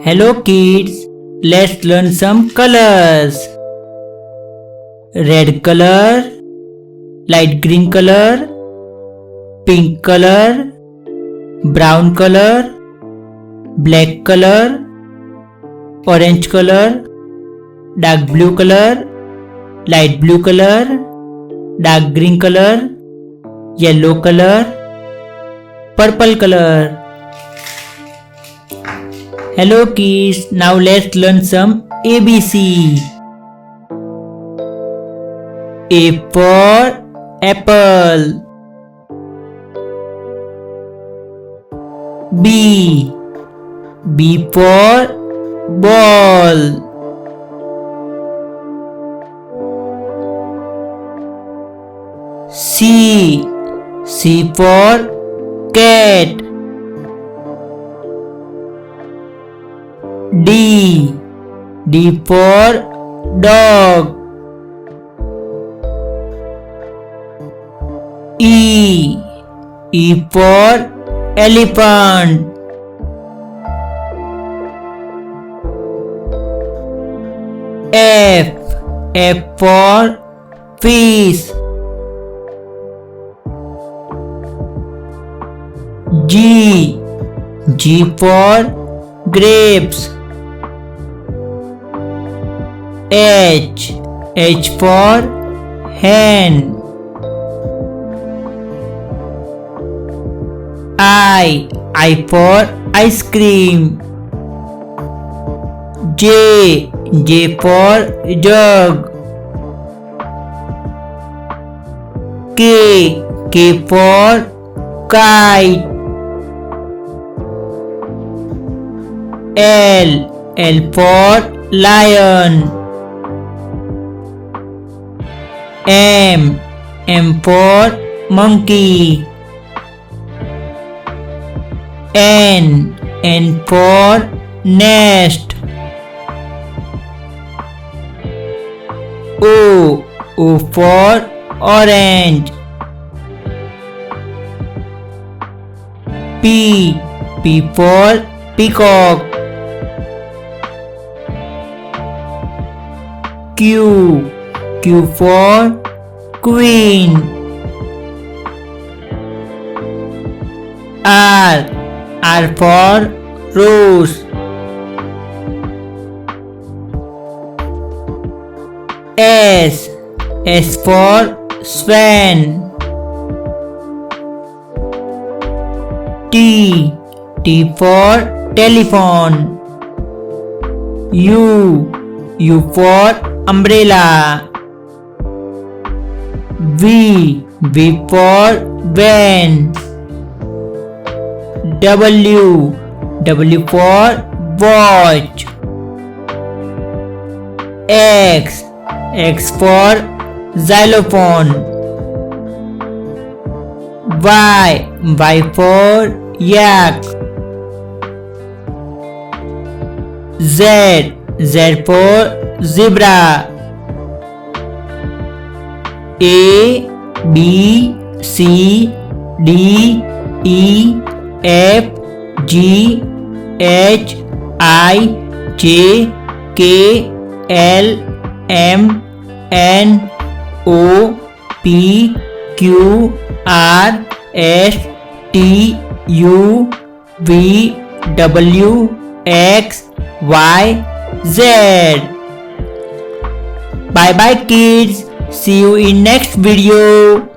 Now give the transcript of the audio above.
Hello kids, let's learn some colors. Red color, light green color, pink color, brown color, black color, orange color, dark blue color, light blue color, dark green color, yellow color, purple color. Hello kids, now let's learn some ABC. A for apple. B for ball. C for cat. D for dog. E for elephant. F for fish. G for grapes. H for hen. I for ice cream. J for jug. K for kite. L for lion. M for monkey. N for nest. O for orange. P for peacock. Q for queen. R for rose. S for swan. T for telephone. U for umbrella. V for van. W for watch. X for xylophone. Y for yak. Z for zebra. A B C D E F G H I J K L M N O P Q R S T U V W X Y Z. Bye bye kids. See you in next video.